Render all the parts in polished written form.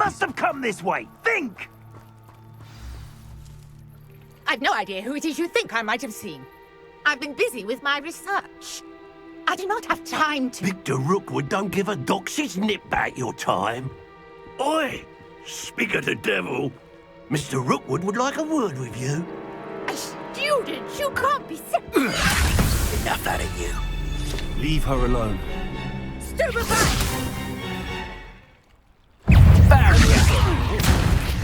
must have come this way. Think! I've no idea who it is you think I might have seen. I've been busy with my research. I do not have time to... Victor Rookwood don't give a doxy's nip back your time. Oi! Speak of the devil. Mr. Rookwood would like a word with you. A student? You can't be so... Enough out of you. Leave her alone. Stupid back!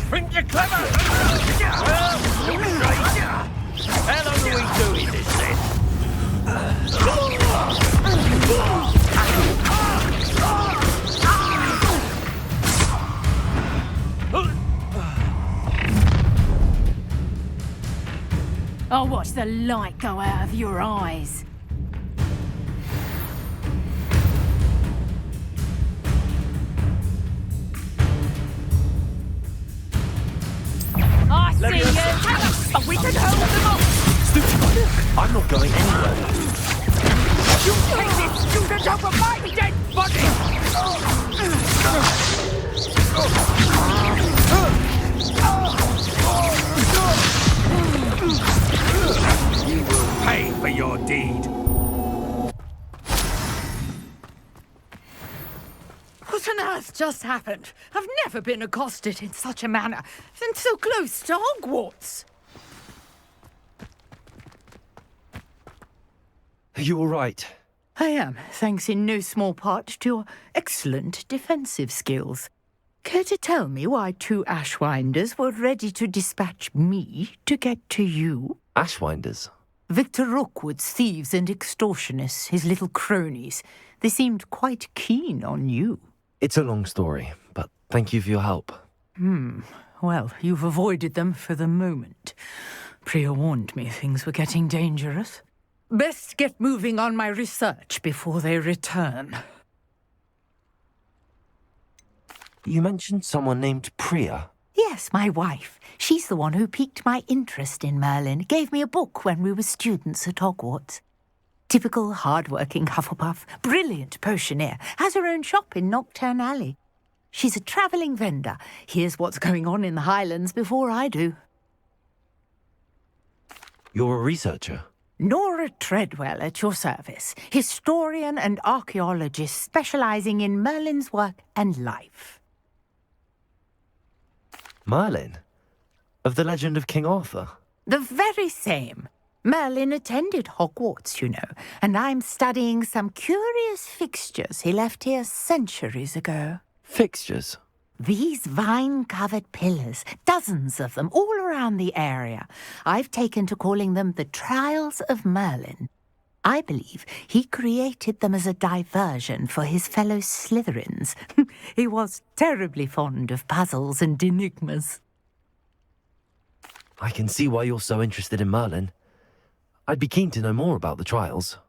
Bring your clever! How long are we doing this then? I'll watch the light go out of your eyes. I see you! But we can hold them off! Stupid! I'm not going anywhere. You take this student over my dead body! You will pay for your deed. What on earth just happened? I've never been accosted in such a manner, and so close to Hogwarts. Are you all right? I am, thanks in no small part to your excellent defensive skills. Care to tell me why 2 Ashwinders were ready to dispatch me to get to you? Ashwinders? Victor Rookwood's thieves and extortionists, his little cronies. They seemed quite keen on you. It's a long story, but thank you for your help. Well, you've avoided them for the moment. Priya warned me things were getting dangerous. Best get moving on my research before they return. You mentioned someone named Priya. Yes, my wife. She's the one who piqued my interest in Merlin. Gave me a book when we were students at Hogwarts. Typical hard-working Hufflepuff, brilliant potioneer, has her own shop in Knockturn Alley. She's a travelling vendor. Hears what's going on in the Highlands before I do. You're a researcher? Nora Treadwell at your service, historian and archaeologist specialising in Merlin's work and life. Merlin? Of the legend of King Arthur? The very same. Merlin attended Hogwarts, you know, and I'm studying some curious fixtures he left here centuries ago. Fixtures? These vine-covered pillars, dozens of them, all around the area. I've taken to calling them the Trials of Merlin. I believe he created them as a diversion for his fellow Slytherins. He was terribly fond of puzzles and enigmas. I can see why you're so interested in Merlin. I'd be keen to know more about the trials.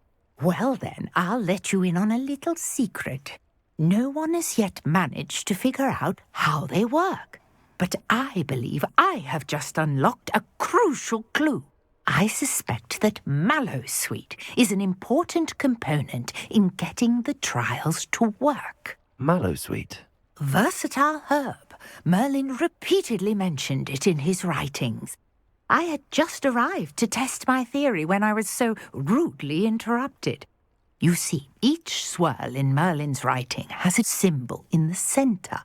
Well then, I'll let you in on a little secret. No one has yet managed to figure out how they work. But I believe I have just unlocked a crucial clue. I suspect that Mallowsweet is an important component in getting the trials to work. Mallowsweet? Versatile herb. Merlin repeatedly mentioned it in his writings. I had just arrived to test my theory when I was so rudely interrupted. You see, each swirl in Merlin's writing has a symbol in the centre.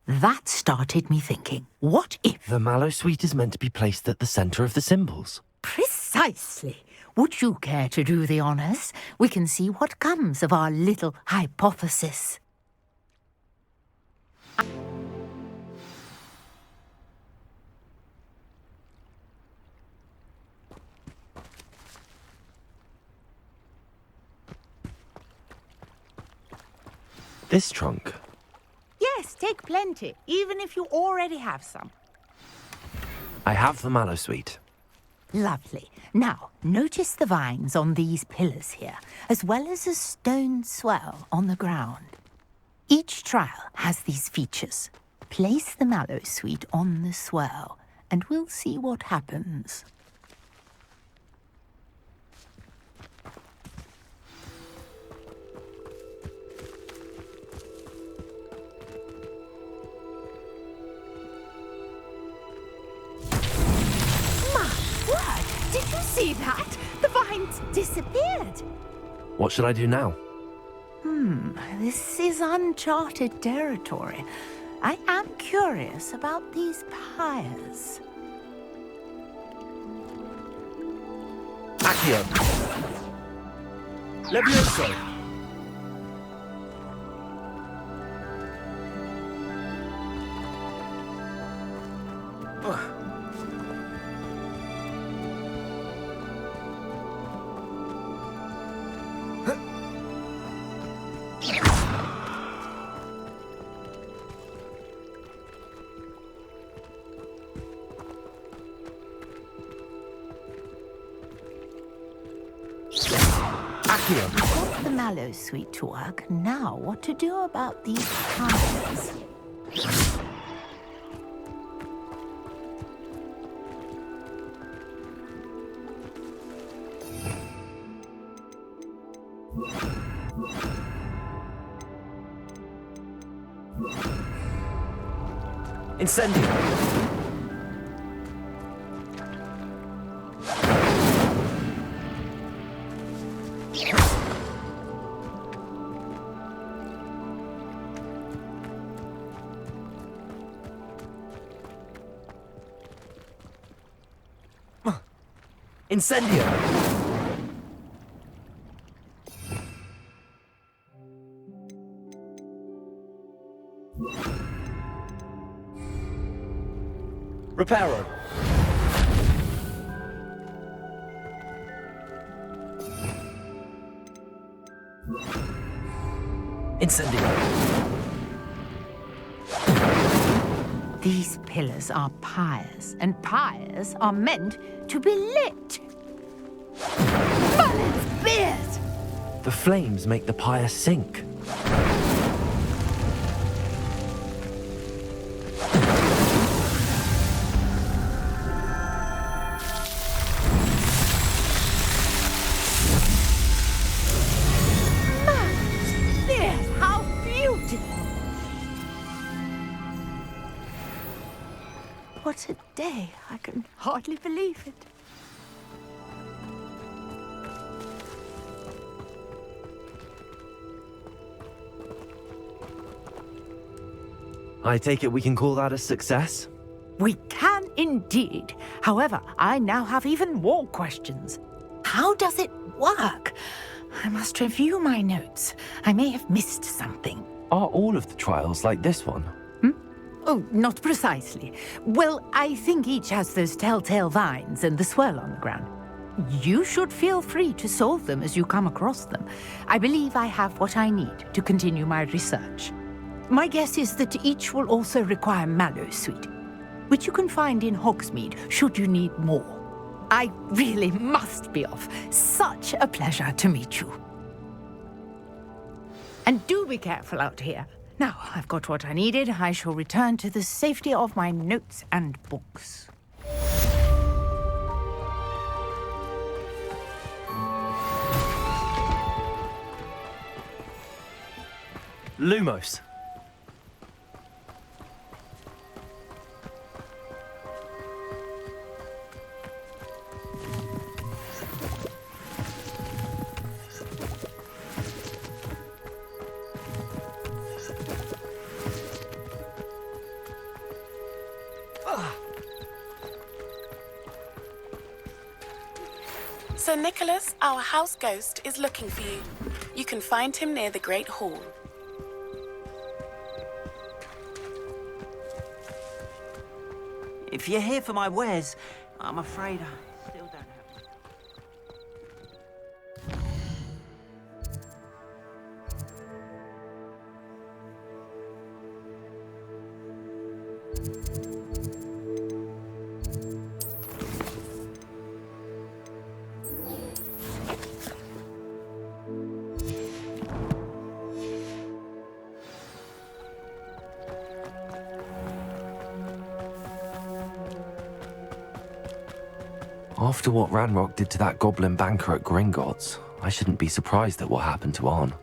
That started me thinking, what if... The Mallowsweet is meant to be placed at the centre of the symbols. Precisely. Would you care to do the honours? We can see what comes of our little hypothesis. This trunk? Yes, take plenty, even if you already have some. I have the Mallowsweet. Lovely. Now, notice the vines on these pillars here, as well as a stone swell on the ground. Each trial has these features. Place the Mallowsweet on the swell, and we'll see what happens. See that? The vines disappeared. What should I do now? This is uncharted territory. I am curious about these pyres. Accio! Levioso! Got the mallow sweet to work. Now, what to do about these pyres? Incendio! Incendio! Reparo! Incendio! These pillars are pyres, and pyres are meant to be lit. Merlin's beard! The flames make the pyre sink. Merlin's beard! How beautiful! What a day! I can hardly believe it. I take it we can call that a success? We can indeed. However, I now have even more questions. How does it work? I must review my notes. I may have missed something. Are all of the trials like this one? Oh, not precisely. Well, I think each has those telltale vines and the swirl on the ground. You should feel free to solve them as you come across them. I believe I have what I need to continue my research. My guess is that each will also require mallow sweet, which you can find in Hogsmeade should you need more. I really must be off. Such a pleasure to meet you. And do be careful out here. Now I've got what I needed, I shall return to the safety of my notes and books. Lumos. Sir Nicholas, our house ghost, is looking for you. You can find him near the Great Hall. If you're here for my wares, I'm afraid I still don't have... After what Ranrock did to that goblin banker at Gringotts, I shouldn't be surprised at what happened to Arn.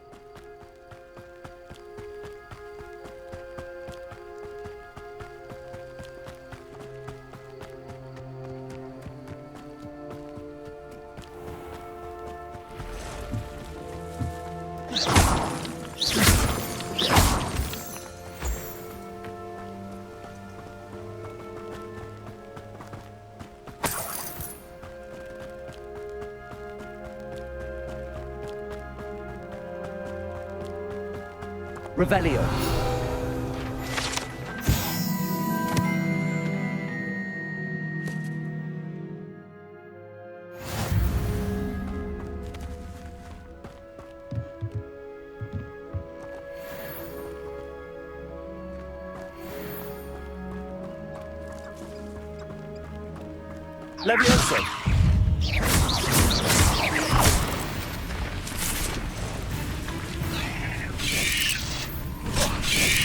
Revelio. Levioso.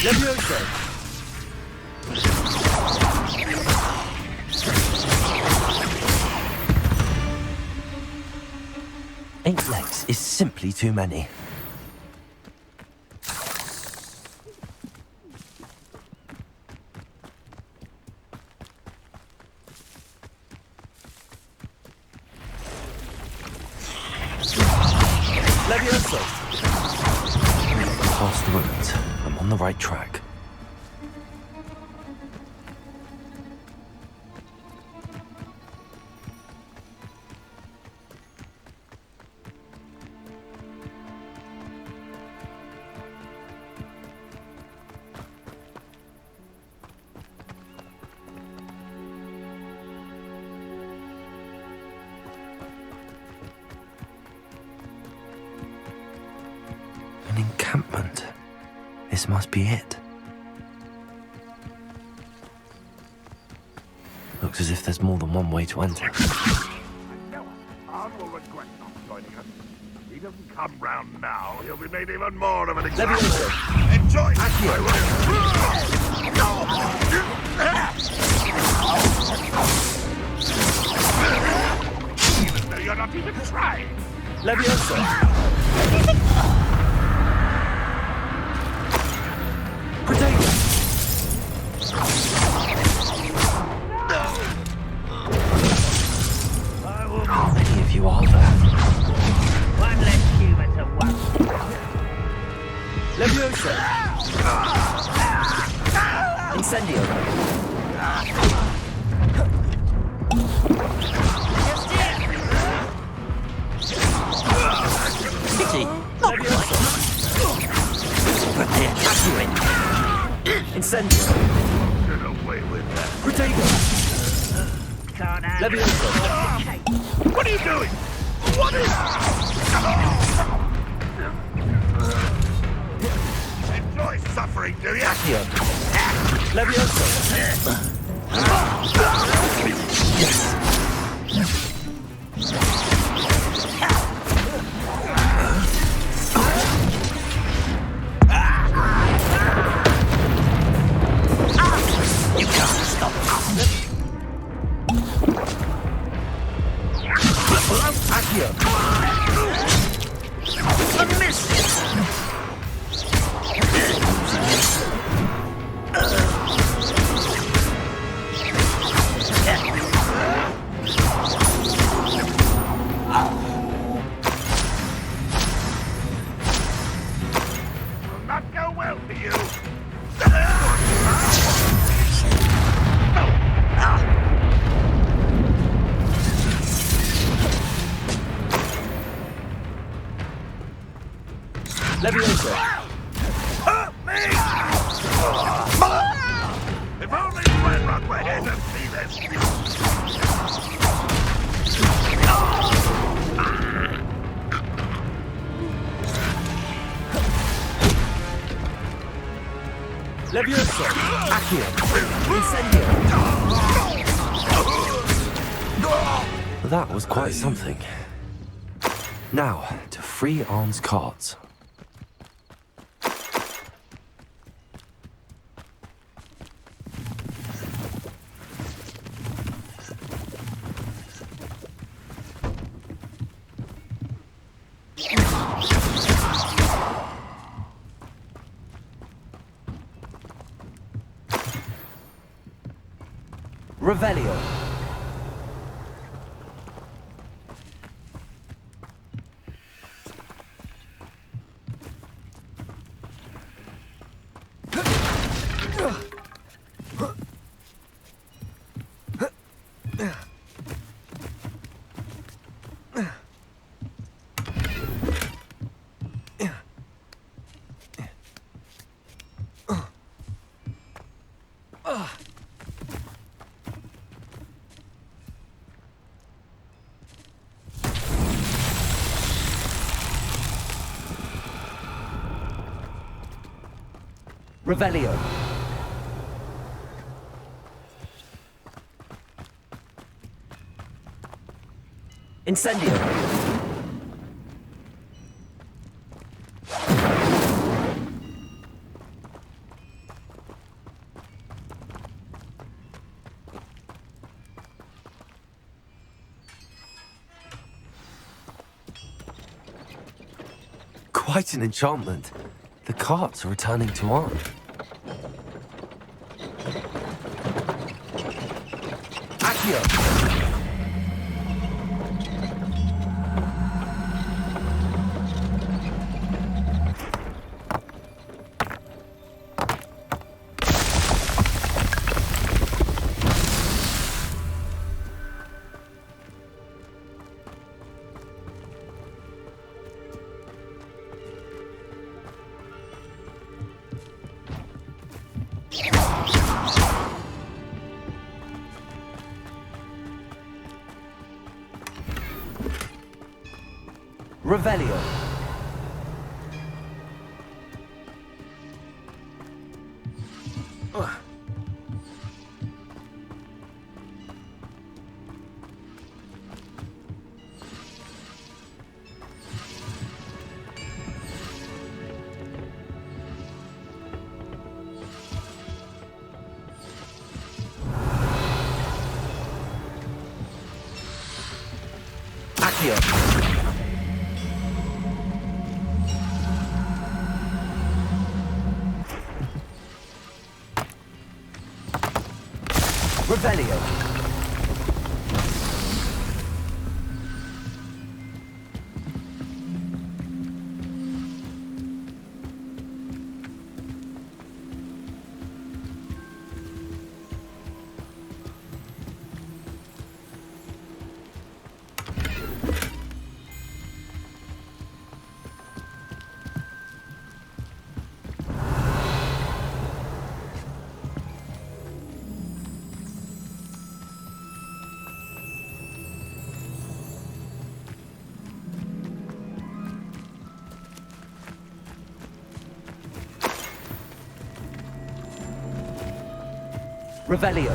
Levioso. Eight legs is simply too many. Levioso. Past the ruins. I'm on the right track. An encampment. This must be it. Looks as if there's more than one way to enter. Arn will regret not joining us. If he doesn't come round now, he'll be made even more of an example. Enjoy even though you're not even trying. Levioso. Protego. How many of you are there? One less human to worry. Levioso. Incendio. Pity. Levioso. Prepare to Incendio. Get away with that. Protego. Can't handle Levioso. What are you doing? What is... Enjoy suffering, do you? Accio. Levioso. You can't stop us. Accio. A miss. Will not go well for you. Levioso. Hurt me! If only Ranrock were here to see this. Levioso. Accio. Incendio. That was quite something. Now, to free Arn's cards. Revelio. Revelio. Incendio. Quite an enchantment. The carts are returning to arm. Accio. Revelio. Accio. Revelio. Revelio.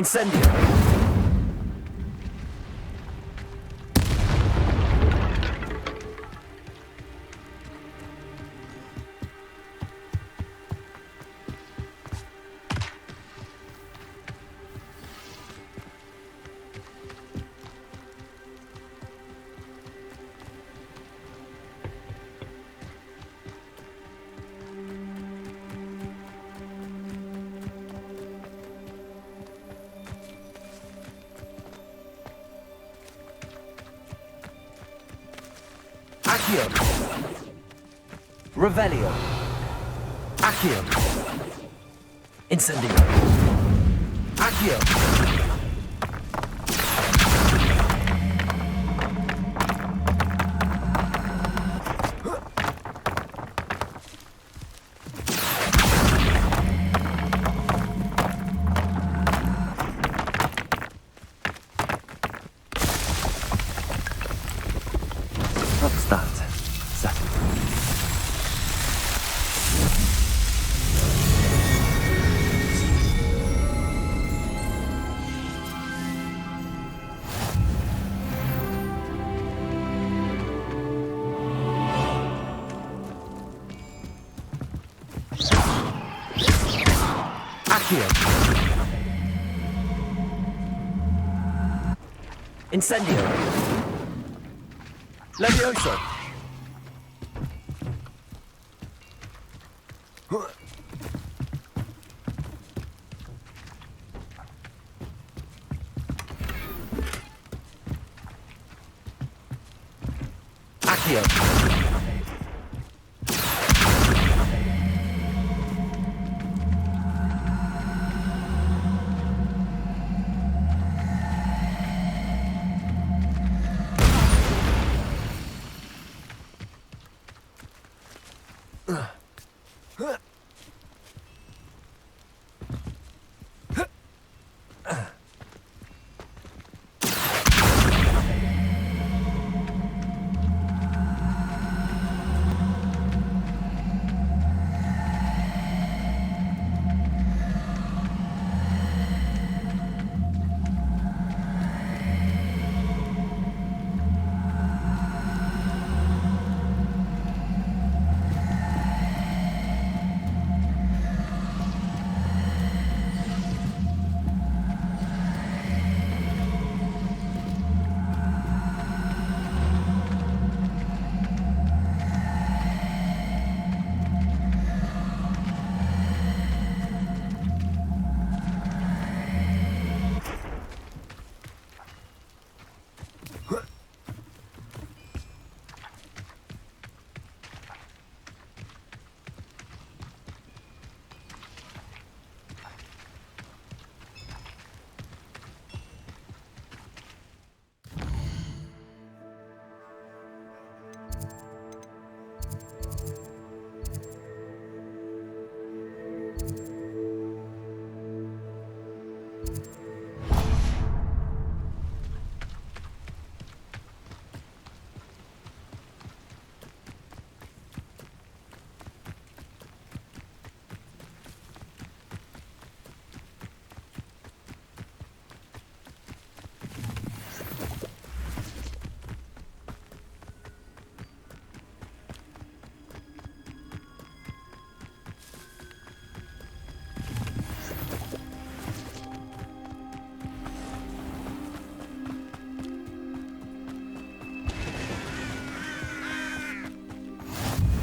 Incendio. Accio. Revelio. Accio. Incendio. Accio. What's that? Settle. Accio. Incendio. Levioso. Accio.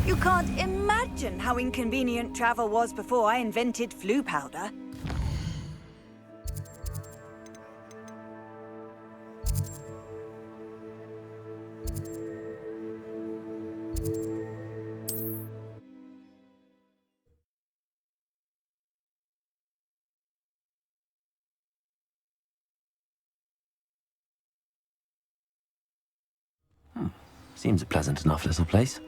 You can't imagine how inconvenient travel was before I invented flu powder. Seems a pleasant enough little place.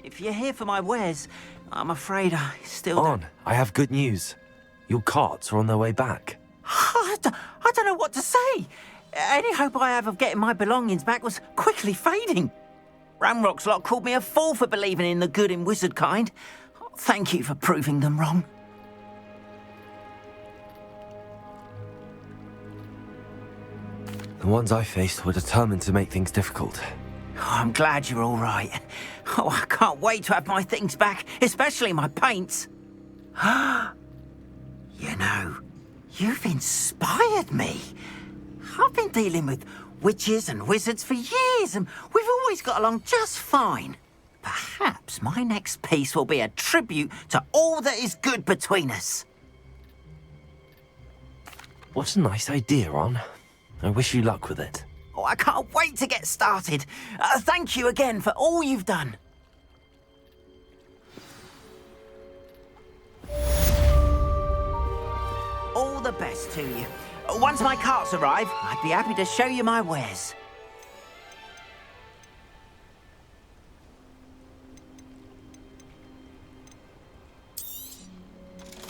If you're here for my wares, I'm afraid I still On, I have good news. Your carts are on their way back. I don't know what to say. Any hope I have of getting my belongings back was quickly fading. Ramrock's lot called me a fool for believing in the good in wizard kind. Thank you for proving them wrong. The ones I faced were determined to make things difficult. Oh, I'm glad you're all right. Oh, I can't wait to have my things back, especially my paints. You know, you've inspired me. I've been dealing with witches and wizards for years, and we've always got along just fine. Perhaps my next piece will be a tribute to all that is good between us. What a nice idea, Ron. I wish you luck with it. Oh, I can't wait to get started. Thank you again for all you've done. All the best to you. Once my carts arrive, I'd be happy to show you my wares.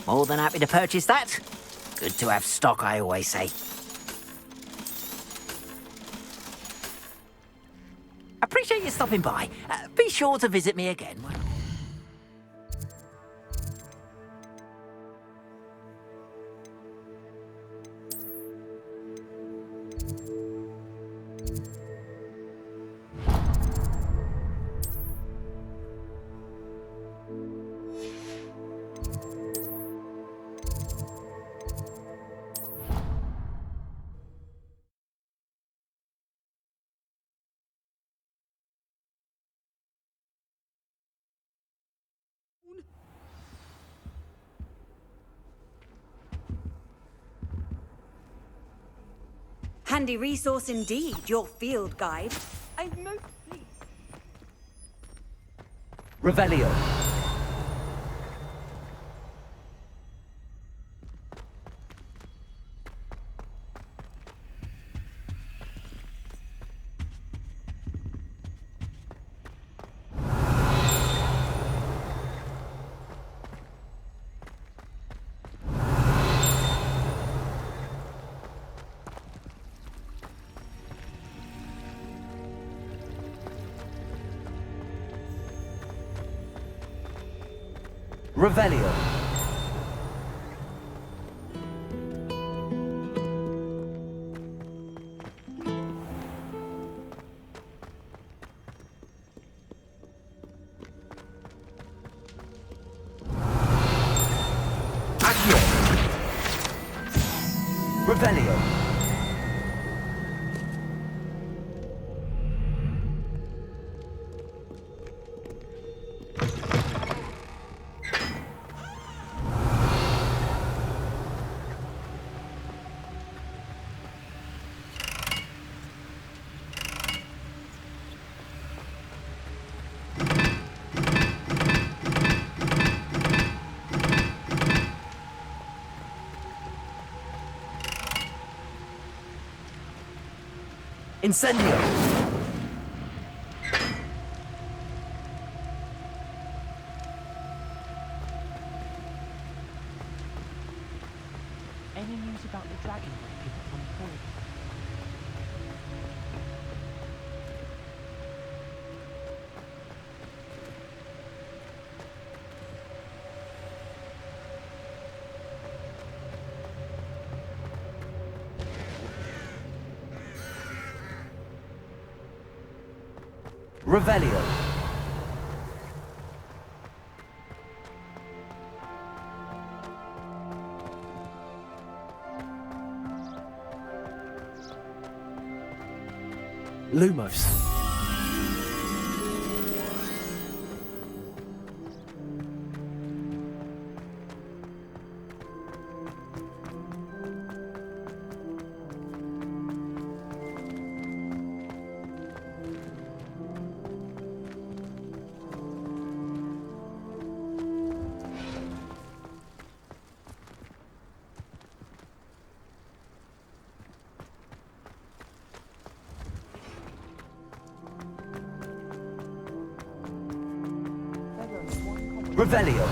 More than happy to purchase that. Good to have stock, I always say. Appreciate you stopping by. Be sure to visit me again. Handy resource indeed, your field guide. I'm most pleased. Revelio. Revelio. Accio. Revelio. Incendio. Any news about the dragon breaking on point? Revelio. Lumos. Revelio.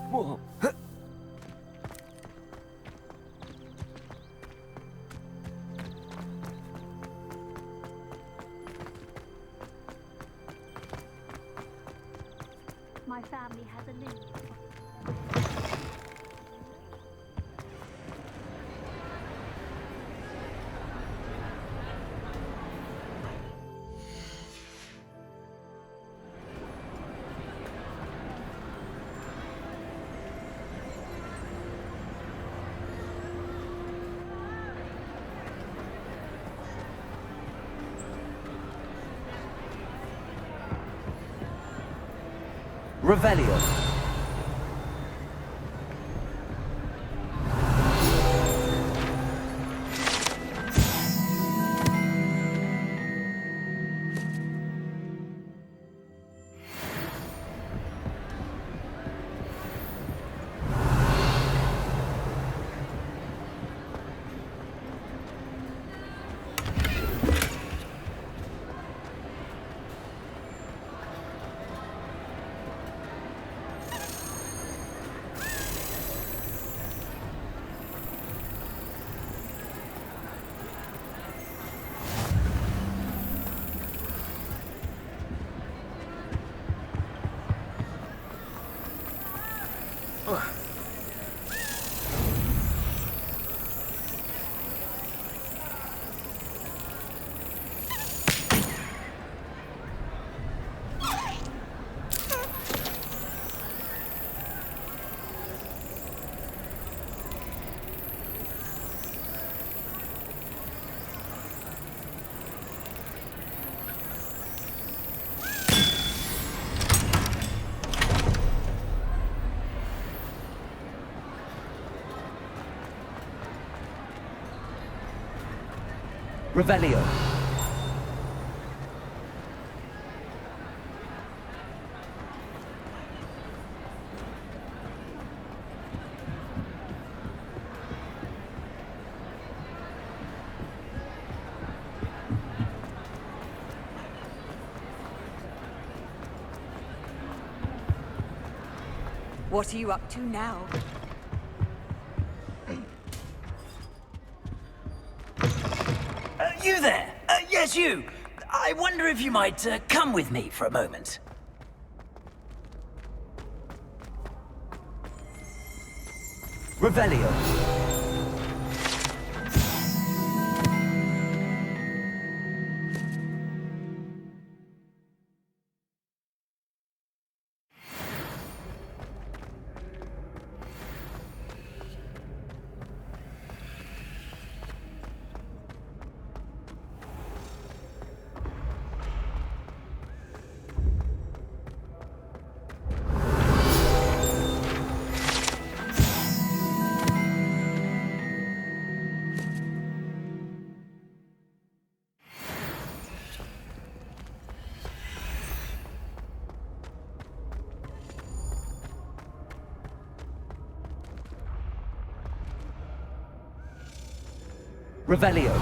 Whoa. My family has a limit. Revelio. Revelio. What are you up to now? You there? Yes, you. I wonder if you might come with me for a moment. Revelio. Revelio.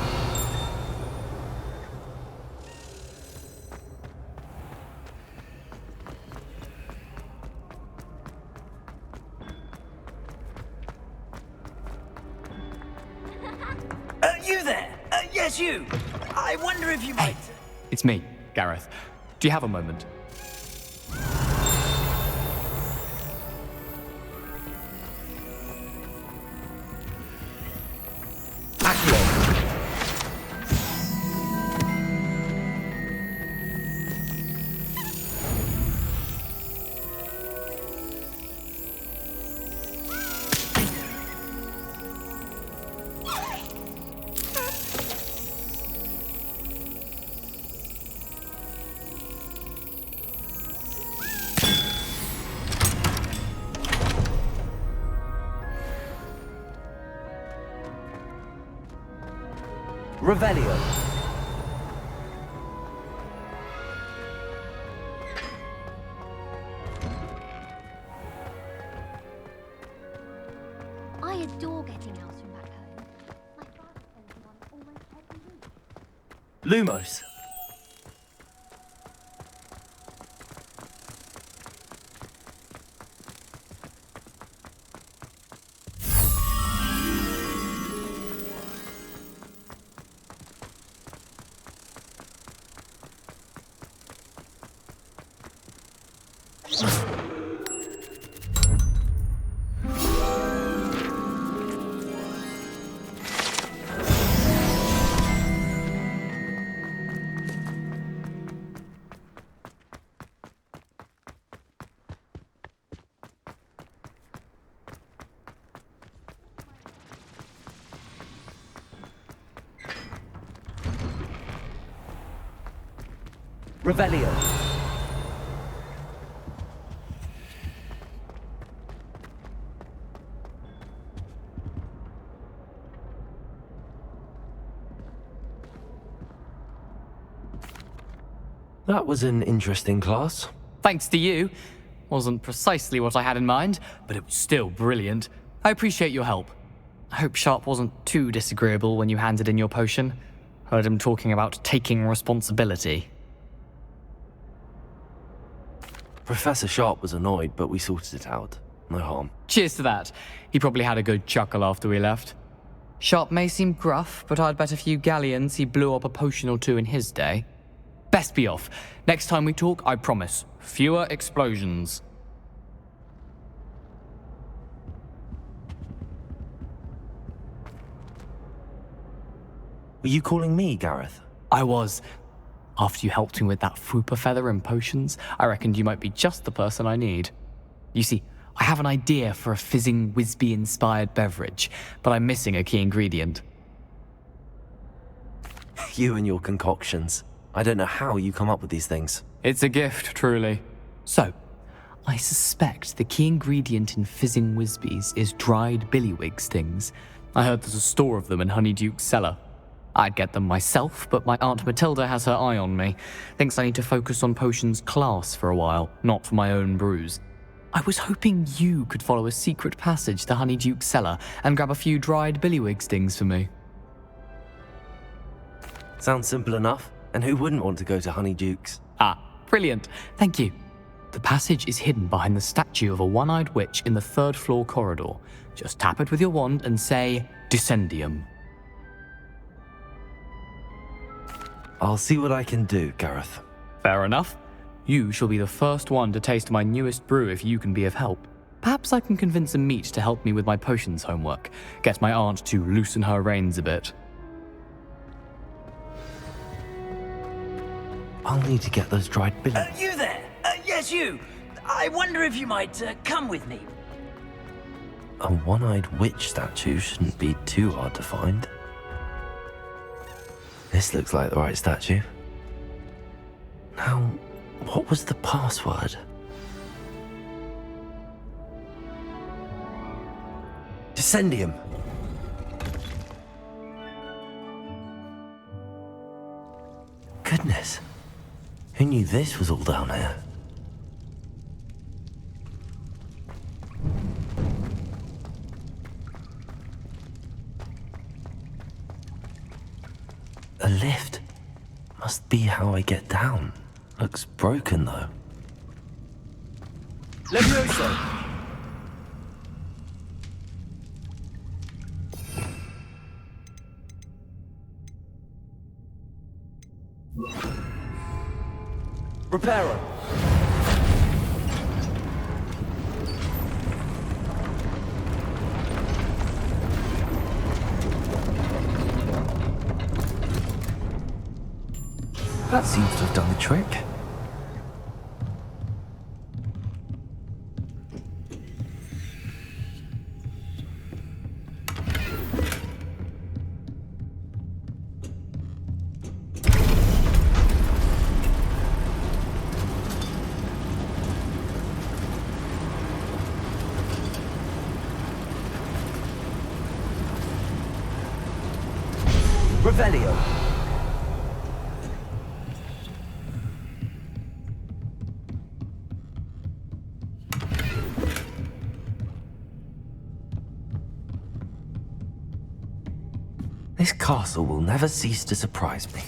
You there? Yes, you. I wonder if you might... It's me, Gareth. Do you have a moment? Revelio. I adore getting else from back home. My father sends me on almost every week. Lumos. Revelio. That was an interesting class. Thanks to you. Wasn't precisely what I had in mind, but it was still brilliant. I appreciate your help. I hope Sharp wasn't too disagreeable when you handed in your potion. Heard him talking about taking responsibility. Professor Sharp was annoyed, but we sorted it out. No harm. Cheers to that. He probably had a good chuckle after we left. Sharp may seem gruff, but I'd bet a few galleons he blew up a potion or two in his day. Best be off. Next time we talk, I promise, fewer explosions. Were you calling me, Gareth? I was. After you helped me with that Fupa feather and potions, I reckoned you might be just the person I need. You see, I have an idea for a fizzing Whizbee-inspired beverage, but I'm missing a key ingredient. You and your concoctions. I don't know how you come up with these things. It's a gift, truly. So, I suspect the key ingredient in fizzing Whizbees is dried billywig stings. I heard there's a store of them in Honeyduke's cellar. I'd get them myself, but my Aunt Matilda has her eye on me. Thinks I need to focus on potions class for a while, not for my own brews. I was hoping you could follow a secret passage to Honeyduke's cellar and grab a few dried billywig stings for me. Sounds simple enough. And who wouldn't want to go to Honeyduke's? Ah, brilliant. Thank you. The passage is hidden behind the statue of a one-eyed witch in the third-floor corridor. Just tap it with your wand and say, Descendium. I'll see what I can do, Gareth. Fair enough. You shall be the first one to taste my newest brew if you can be of help. Perhaps I can convince a meat to help me with my potions homework. Get my aunt to loosen her reins a bit. I'll need to get those dried billy. You there? Yes, you. I wonder if you might come with me. A one-eyed witch statue shouldn't be too hard to find. This looks like the right statue. Now, what was the password? Descendium. Goodness. Who knew this was all down here? A lift. Must be how I get down. Looks broken, though. Levioso. Reparo. That seems to have done the trick. Revelio. This castle will never cease to surprise me.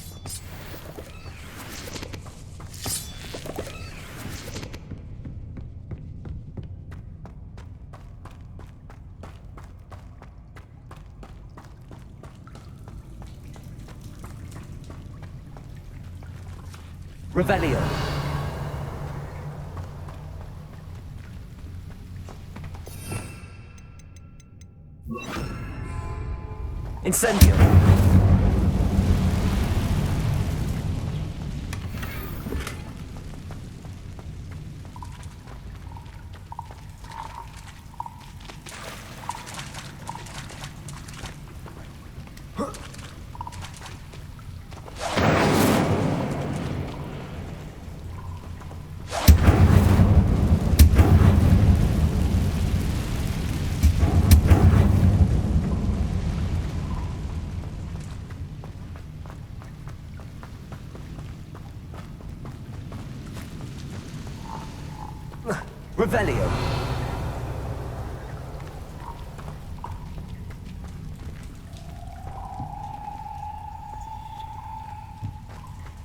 Revelio. Incendio. Revelio.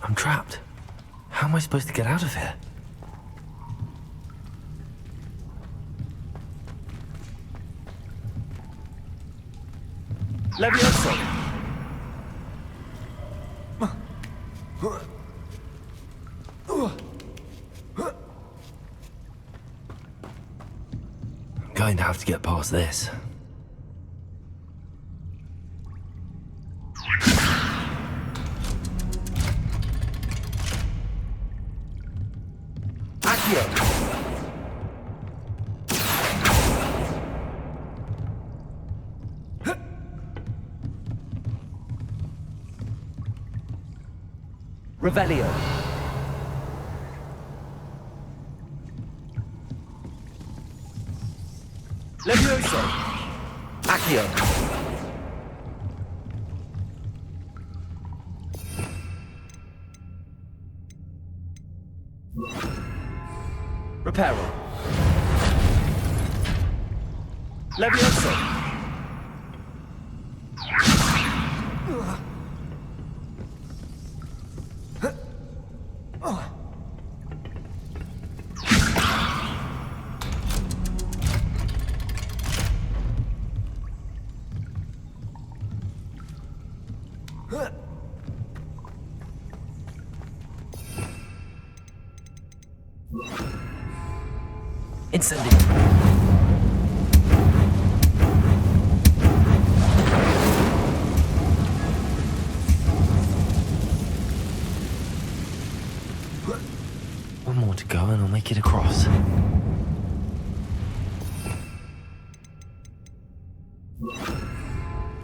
I'm trapped. How am I supposed to get out of here? Levioso. I'm going to have to get past this. Accio. Revelio. Levioso. Accio. Reparo. Levioso. Incendio. One more to go and I'll make it across.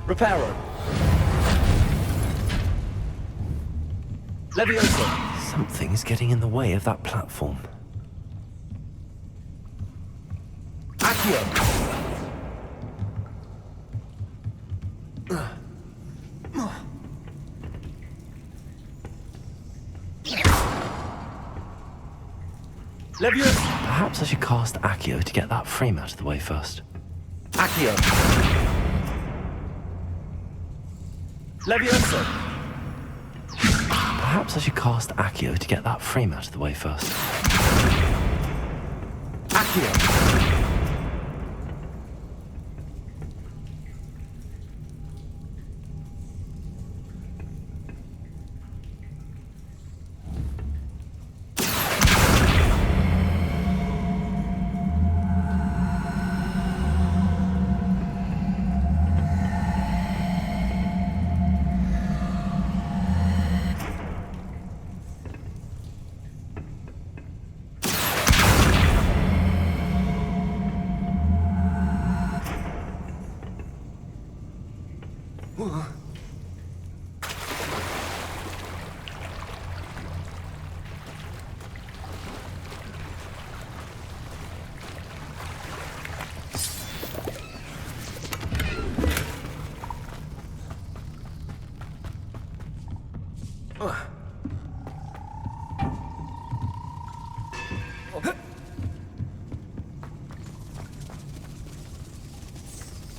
Reparo. Levioso. Something's getting in the way of that platform. Accio. Levioso. Perhaps I should cast Accio to get that frame out of the way first. Accio. Levioso. Perhaps I should cast Accio to get that frame out of the way first. Accio.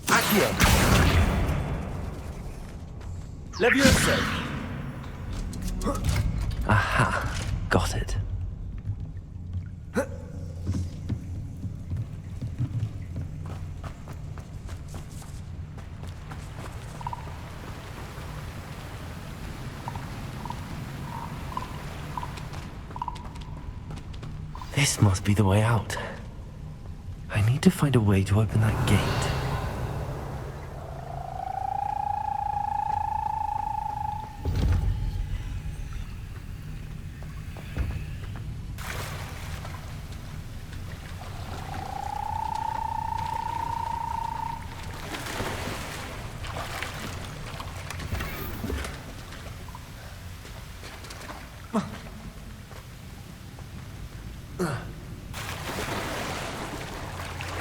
Accio. Levioso. Aha, got it. This must be the way out. I need to find a way to open that gate.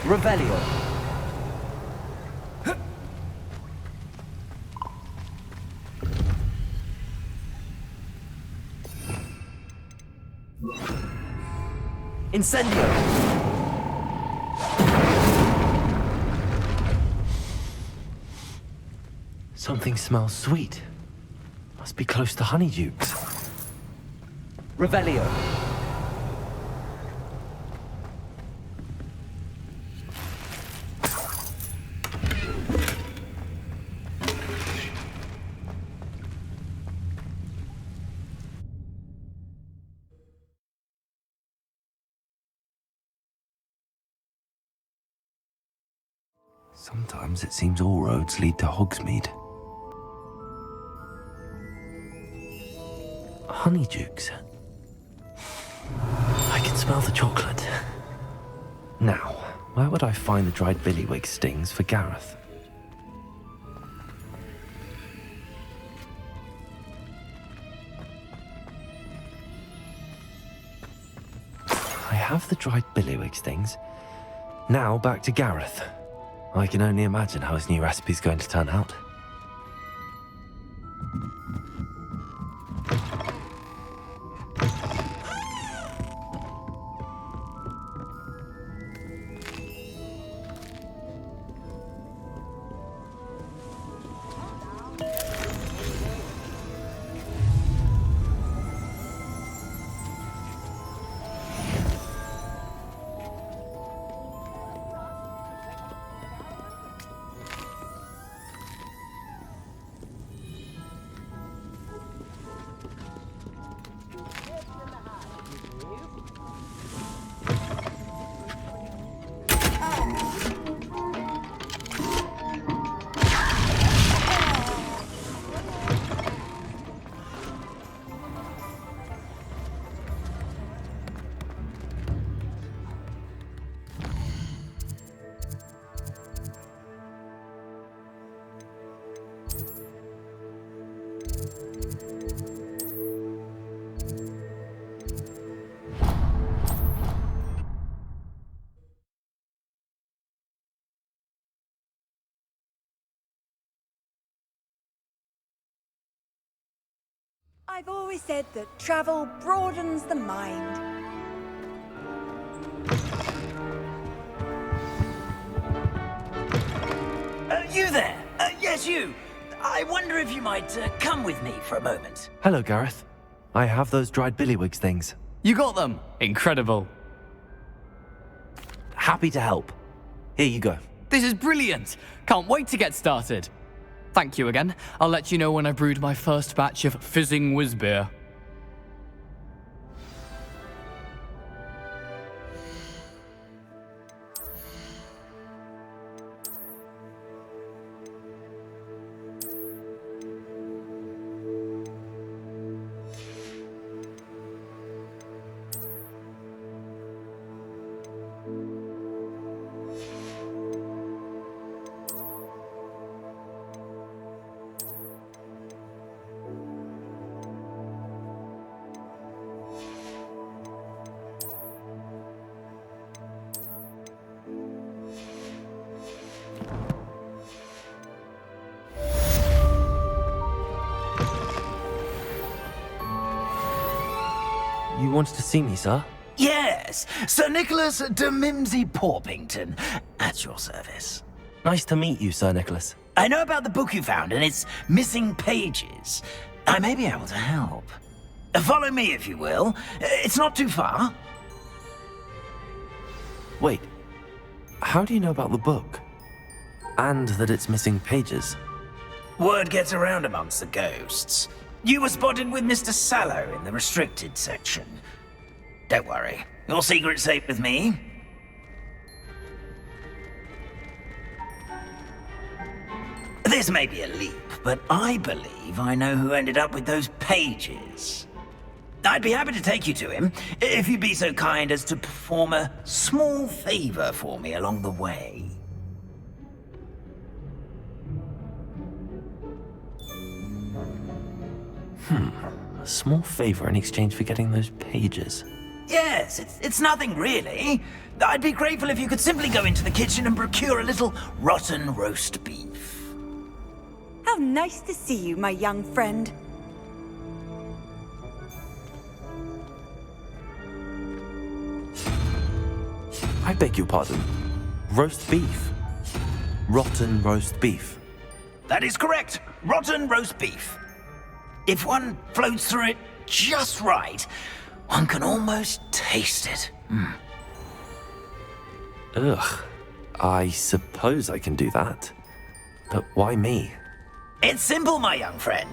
Revelio. Incendio. Something smells sweet. Must be close to Honeydukes. Revelio. Sometimes it seems all roads lead to Hogsmeade. Honeydukes. I can smell the chocolate. Now, where would I find the dried billywig stings for Gareth? I have the dried billywig stings. Now back to Gareth. I can only imagine how his new recipe's going to turn out. I've always said that travel broadens the mind. You there? Yes, you. I wonder if you might come with me for a moment. Hello, Gareth. I have those dried billywig things. You got them! Incredible. Happy to help. Here you go. This is brilliant! Can't wait to get started. Thank you again. I'll let you know when I brewed my first batch of fizzing whizbeer. You wanted to see me, sir? Yes, Sir Nicholas de Mimsy Porpington, at your service. Nice to meet you, Sir Nicholas. I know about the book you found and its missing pages. I may be able to help. Follow me, if you will. It's not too far. Wait, how do you know about the book? And that it's missing pages? Word gets around amongst the ghosts. You were spotted with Mr. Sallow in the restricted section. Don't worry, your secret's safe with me. This may be a leap, but I believe I know who ended up with those pages. I'd be happy to take you to him, if you'd be so kind as to perform a small favor for me along the way. A small favor in exchange for getting those pages. Yes, it's nothing really. I'd be grateful if you could simply go into the kitchen and procure a little rotten roast beef. How nice to see you, my young friend. I beg your pardon. Roast beef. Rotten roast beef. That is correct. Rotten roast beef. If one floats through it just right, one can almost taste it. Ugh. I suppose I can do that. But why me? It's simple, my young friend.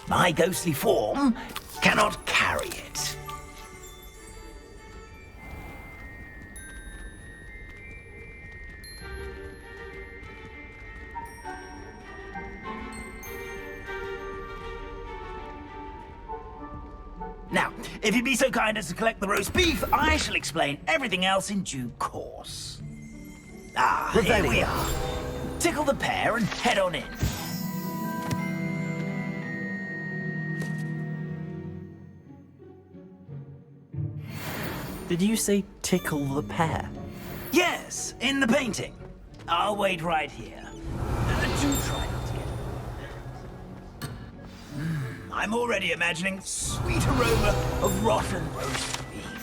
My ghostly form cannot carry it. Now, if you'd be so kind as to collect the roast beef, I shall explain everything else in due course. Here we are. Tickle the pear and head on in. Did you say tickle the pear? Yes, in the painting. I'll wait right here. Do try not to get... I'm already imagining sweet aroma of rotten roast beef.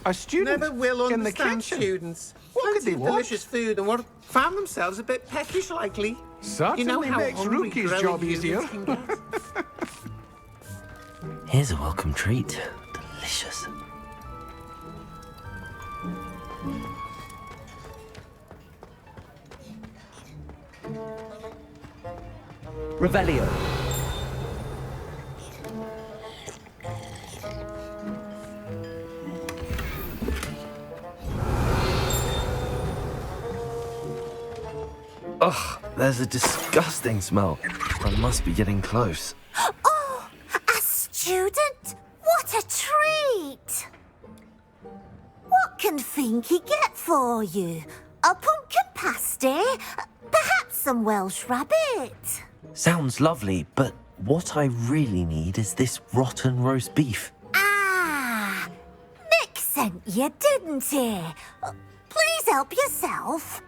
A student Never will in the understand kitchen. students. What could Plenty they of want? delicious food and what found themselves a bit peckish likely. Certainly you know how makes hungry Rookie's growing job humans easier. can get. Here's a welcome treat. Delicious. Revelio. Ugh, there's a disgusting smell. I must be getting close. Oh, a student? What a treat! What can Finky get for you? A pumpkin pasty? Perhaps some Welsh rabbit? Sounds lovely, but what I really need is this rotten roast beef. Ah, Nick sent you, didn't he? Please help yourself.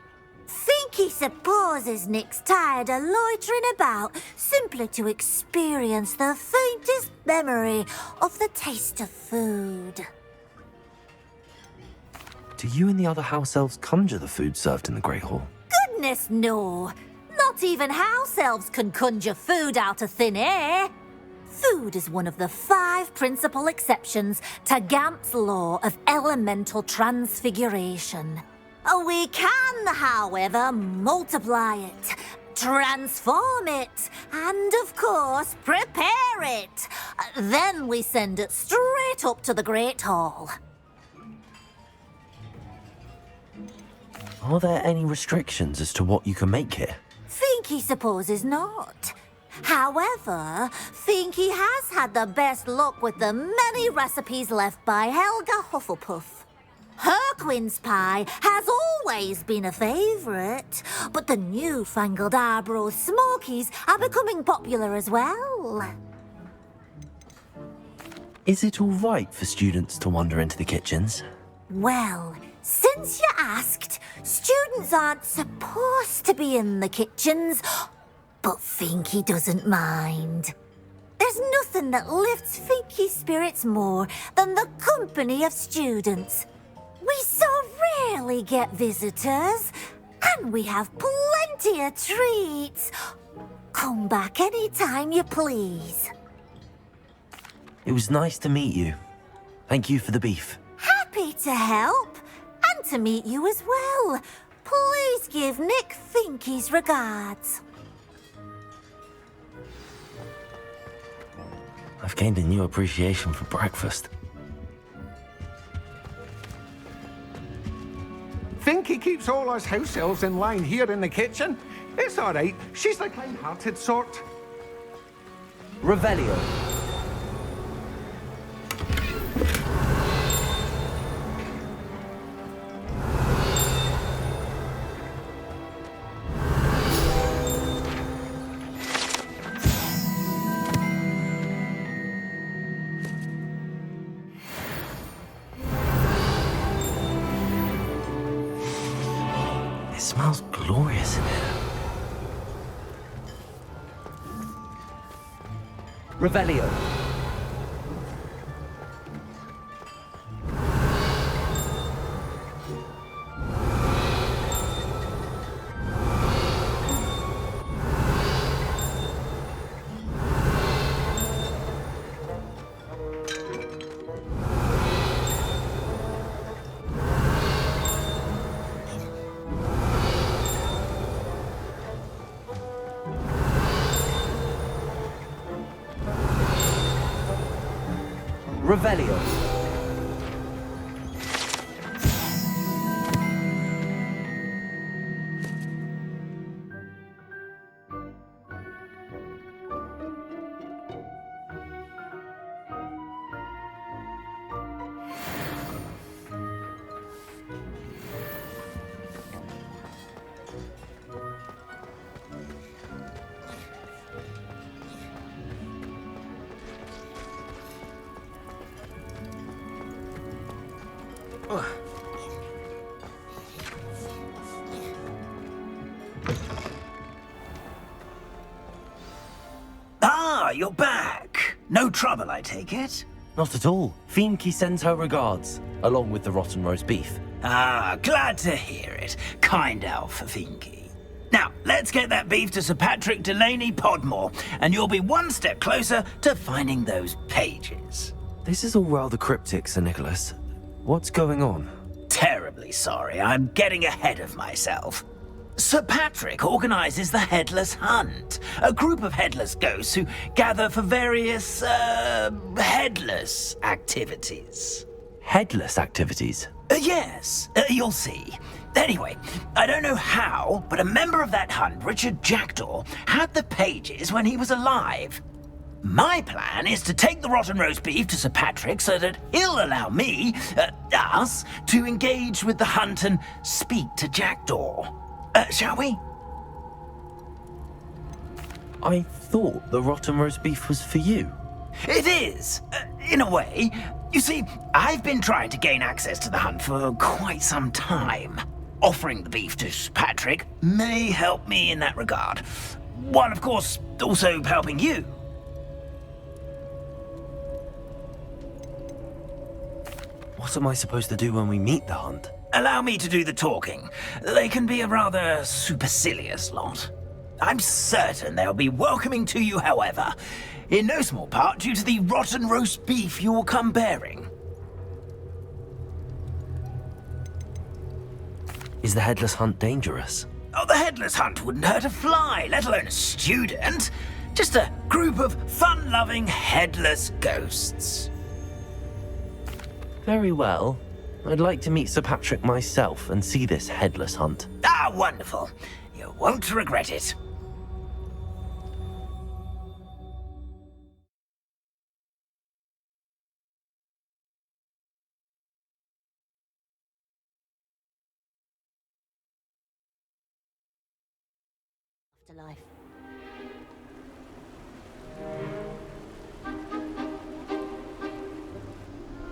Finky supposes Nick's tired of loitering about simply to experience the faintest memory of the taste of food. Do you and the other house elves conjure the food served in the Great Hall? Goodness, no. Not even house elves can conjure food out of thin air. Food is one of the 5 principal exceptions to Gamp's law of elemental transfiguration. We can, however, multiply it, transform it, and, of course, prepare it. Then we send it straight up to the Great Hall. Are there any restrictions as to what you can make here? Finky supposes not. However, Finky has had the best luck with the many recipes left by Helga Hufflepuff. Her quince pie has always been a favourite, but the newfangled Arbroath Smokies are becoming popular as well. Is it all right for students to wander into the kitchens? Well, since you asked, students aren't supposed to be in the kitchens, but Finky doesn't mind. There's nothing that lifts Finky's spirits more than the company of students. We so rarely get visitors, and we have plenty of treats. Come back any time you please. It was nice to meet you. Thank you for the beef. Happy to help, and to meet you as well. Please give Nick Finky's regards. I've gained a new appreciation for breakfast. Finky keeps all us house elves in line here in the kitchen. It's all right. She's the kind-hearted sort. Revelio. glorious. Revelio. Revelio. Ah, you're back. No trouble, I take it? Not at all. Fienke sends her regards, along with the rotten roast beef. Ah, glad to hear it. Kind elf, Fienke. Now, let's get that beef to Sir Patrick Delaney Podmore, and you'll be one step closer to finding those pages. This is all rather cryptic, Sir Nicholas. What's going on? Terribly sorry, I'm getting ahead of myself. Sir Patrick organises the Headless Hunt, a group of headless ghosts who gather for various, headless activities. Headless activities? Yes, you'll see. Anyway, I don't know how, but a member of that hunt, Richard Jackdaw, had the pages when he was alive. My plan is to take the rotten roast beef to Sir Patrick so that he'll allow me, us, to engage with the hunt and speak to Jackdaw. Shall we? I thought the rotten roast beef was for you. It is, in a way. You see, I've been trying to gain access to the hunt for quite some time. Offering the beef to Sir Patrick may help me in that regard. While, of course, also helping you. What am I supposed to do when we meet the hunt? Allow me to do the talking. They can be a rather supercilious lot. I'm certain they'll be welcoming to you, however, in no small part due to the rotten roast beef you'll come bearing. Is the headless hunt dangerous? Oh, the headless hunt wouldn't hurt a fly, let alone a student. Just a group of fun-loving headless ghosts. Very well. I'd like to meet Sir Patrick myself and see this headless hunt. Ah, wonderful. You won't regret it. Afterlife.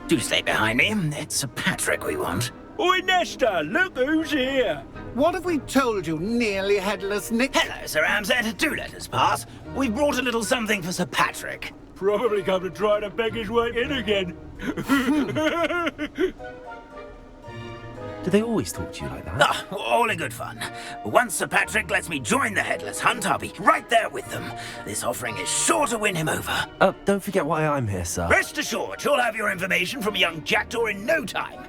Do stay behind me. It's Sir Patrick we want. Oi, Nesta, look who's here. What have we told you, nearly headless Nick? Hello, Sir Ramsed. Do let us pass. We've brought a little something for Sir Patrick. Probably come to try to beg his way in again. Do they always talk to you like that? Ah, all in good fun. Once Sir Patrick lets me join the Headless Hunt, I'll be right there with them. This offering is sure to win him over. Don't forget why I'm here, sir. Rest assured, you'll have your information from young Jackdaw in no time.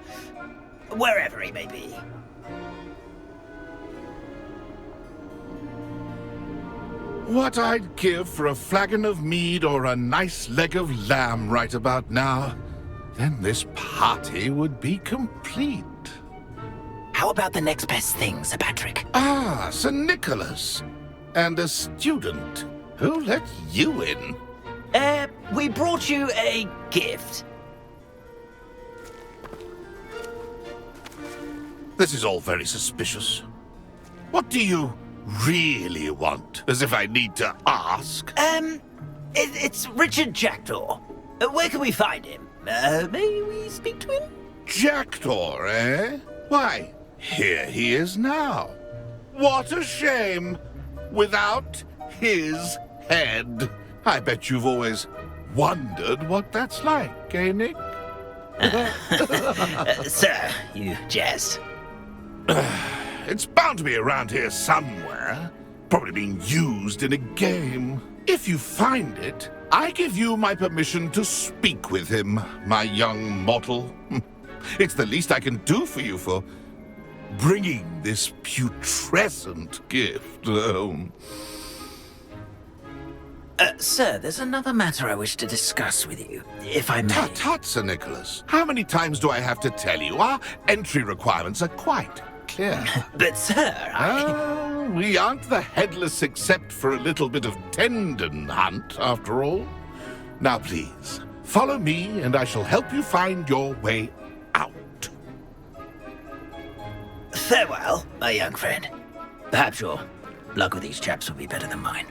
Wherever he may be. What I'd give for a flagon of mead or a nice leg of lamb right about now. Then this party would be complete. How about the next best thing, Sir Patrick? Ah, Sir Nicholas. And a student. Who let you in? We brought you a gift. This is all very suspicious. What do you really want? As if I need to ask. It's Richard Jackdaw. Where can we find him? May we speak to him? Jackdaw, eh? Why, here he is now. What a shame! Without his head. I bet you've always wondered what that's like, eh, Nick? Sir, you jest. It's bound to be around here somewhere. Probably being used in a game. If you find it, I give you my permission to speak with him, my young mortal. It's the least I can do for you for bringing this putrescent gift home. Sir, there's another matter I wish to discuss with you, if I may. Tut, Sir Nicholas. How many times do I have to tell you? Our entry requirements are quite clear. But, sir, we aren't the headless except for a little bit of tendon hunt, after all. Now, please, follow me, and I shall help you find your way out. Farewell, my young friend. Perhaps your luck with these chaps will be better than mine.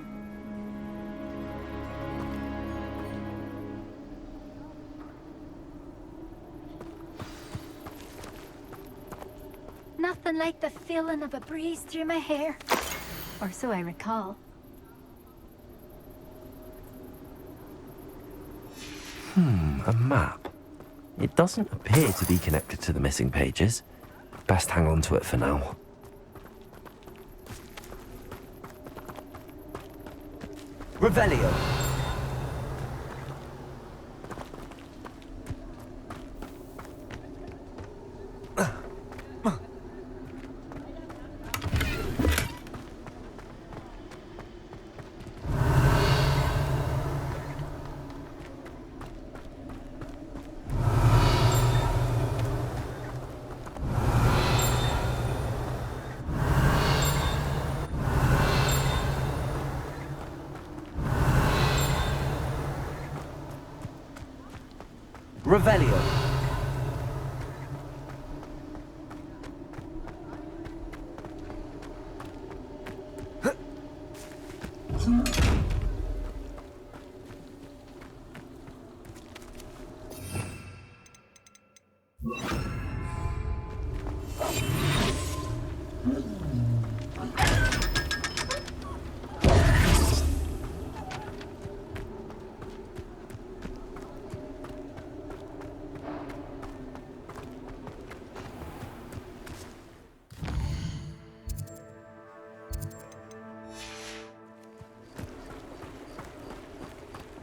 Nothing like the feeling of a breeze through my hair. Or so I recall. A map. It doesn't appear to be connected to the missing pages. Best hang on to it for now. Revelio. Revelio.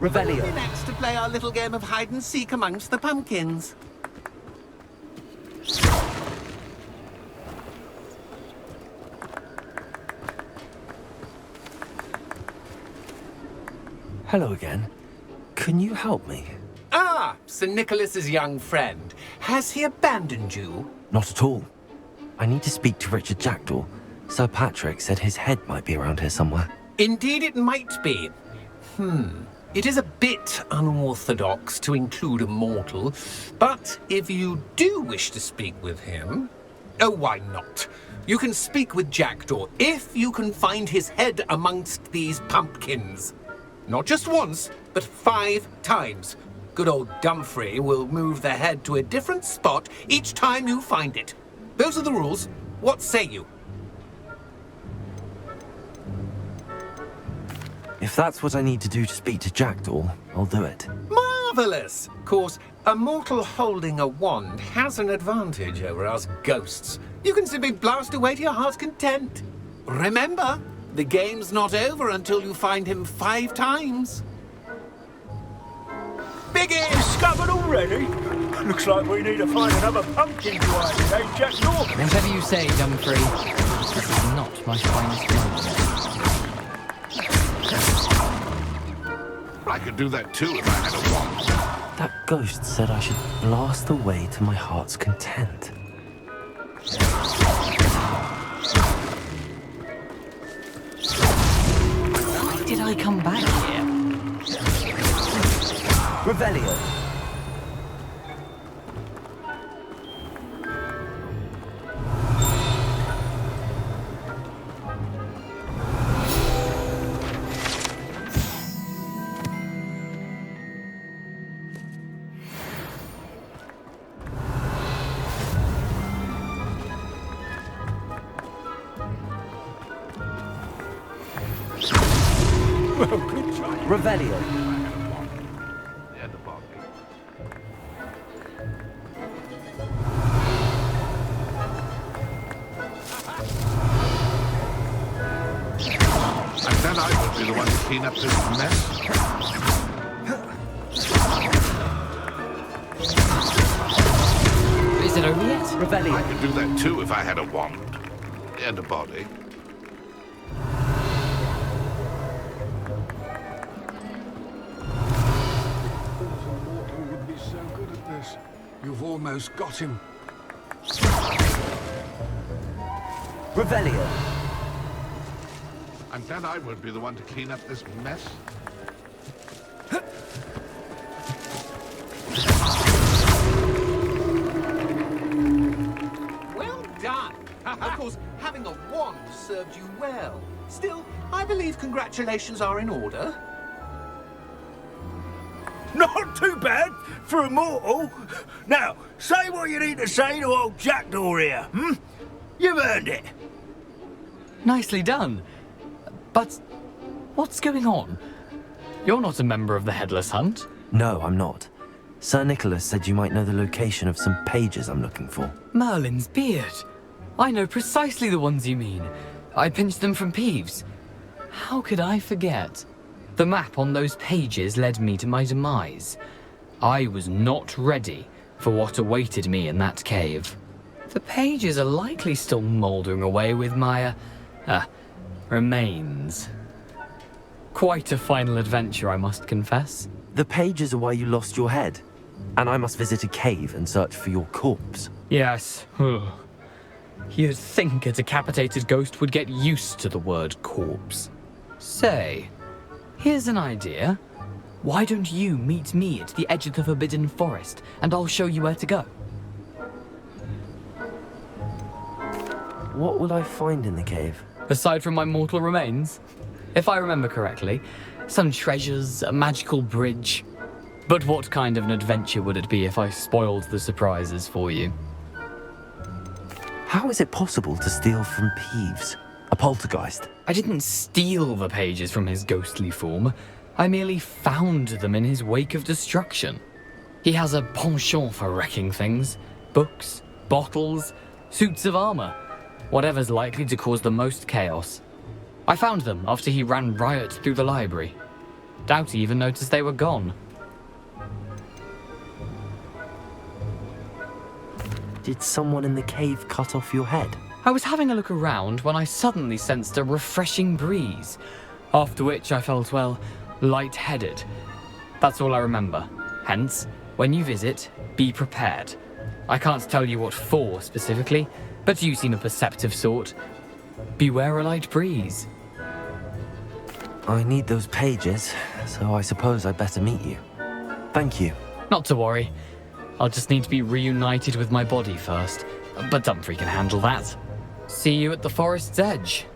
Revelio. When are we next to play our little game of hide and seek amongst the pumpkins? Hello again. Can you help me? Ah, Sir Nicholas's young friend. Has he abandoned you? Not at all. I need to speak to Richard Jackdaw. Sir Patrick said his head might be around here somewhere. Indeed it might be. It is a bit unorthodox to include a mortal, but if you do wish to speak with him, oh, why not? You can speak with Jackdaw if you can find his head amongst these pumpkins. Not just once, but 5 times. Good old Dumfrey will move the head to a different spot each time you find it. Those are the rules. What say you? If that's what I need to do to speak to Jackdaw, I'll do it. Marvellous! Of course, a mortal holding a wand has an advantage over us ghosts. You can simply blast away to your heart's content. Remember, the game's not over until you find him 5 times. Biggie! Discovered already? Looks like we need to find another pumpkin to hide, eh, Jackdaw? Whatever you say, Dumfrey. This is not my finest moment. I could do that too if I had a wand. That ghost said I should blast away to my heart's content. Why did I come back here? Revelio. Revelio. And then I would be the one to clean up this mess. Is it over yet? Revelio. I could do that too if I had a wand. And a body. Mortal would be so good at this. You've almost got him. Revelio. And then I would be the one to clean up this mess. Well done. Of course, having a wand served you well. Still, I believe congratulations are in order. Not too bad for a mortal. Now, say what you need to say to old Jackdaw here, hmm? You've earned it. Nicely done. But what's going on? You're not a member of the Headless Hunt. No, I'm not. Sir Nicholas said you might know the location of some pages I'm looking for. Merlin's beard. I know precisely the ones you mean. I pinched them from Peeves. How could I forget? The map on those pages led me to my demise. I was not ready for what awaited me in that cave. The pages are likely still mouldering away with my, remains. Quite a final adventure, I must confess. The pages are why you lost your head, and I must visit a cave and search for your corpse. Yes. You'd think a decapitated ghost would get used to the word corpse. Say, here's an idea. Why don't you meet me at the edge of the Forbidden Forest, and I'll show you where to go? What will I find in the cave? Aside from my mortal remains? If I remember correctly, some treasures, a magical bridge. But what kind of an adventure would it be if I spoiled the surprises for you? How is it possible to steal from Peeves, a poltergeist? I didn't steal the pages from his ghostly form. I merely found them in his wake of destruction. He has a penchant for wrecking things. Books, bottles, suits of armor. Whatever's likely to cause the most chaos. I found them after he ran riot through the library. Doubt he even noticed they were gone. Did someone in the cave cut off your head? I was having a look around when I suddenly sensed a refreshing breeze, after which I felt, well, lightheaded. That's all I remember. Hence, when you visit, be prepared. I can't tell you what for specifically, but you seem a perceptive sort. Beware a light breeze. I need those pages, so I suppose I'd better meet you. Thank you. Not to worry. I'll just need to be reunited with my body first, but Dumfries can handle that. See you at the forest's edge.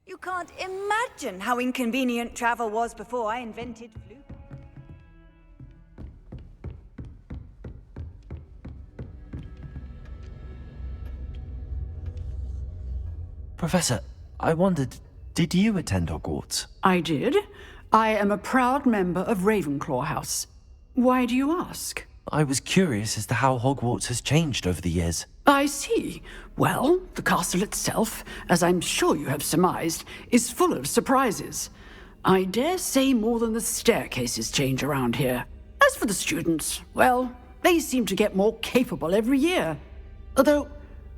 You can't imagine how inconvenient travel was before I invented flu. Professor, I wondered, did you attend Hogwarts? I did. I am a proud member of Ravenclaw House. Why do you ask? I was curious as to how Hogwarts has changed over the years. I see. Well, the castle itself, as I'm sure you have surmised, is full of surprises. I dare say more than the staircases change around here. As for the students, well, they seem to get more capable every year. Although,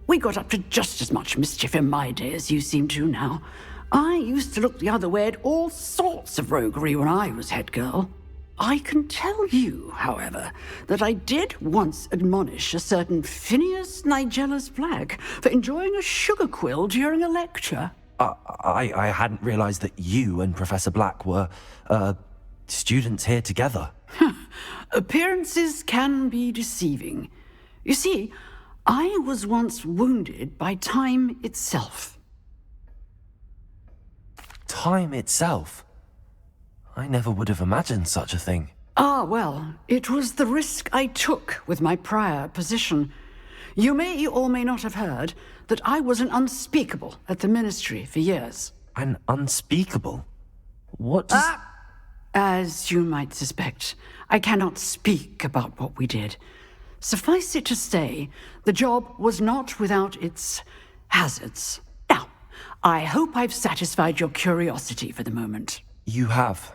we got up to just as much mischief in my day as you seem to now. I used to look the other way at all sorts of roguery when I was head girl. I can tell you, however, that I did once admonish a certain Phineas Nigellus Black for enjoying a sugar quill during a lecture. I hadn't realized that you and Professor Black were, students here together. Appearances can be deceiving. You see, I was once wounded by time itself. Time itself? I never would have imagined such a thing. Ah, well, it was the risk I took with my prior position. You may or may not have heard that I was an unspeakable at the Ministry for years. An unspeakable? What does... As you might suspect, I cannot speak about what we did. Suffice it to say, the job was not without its hazards. Now, I hope I've satisfied your curiosity for the moment. You have.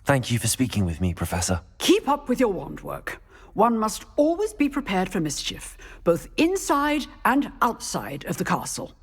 Thank you for speaking with me, Professor. Keep up with your wand work. One must always be prepared for mischief, both inside and outside of the castle.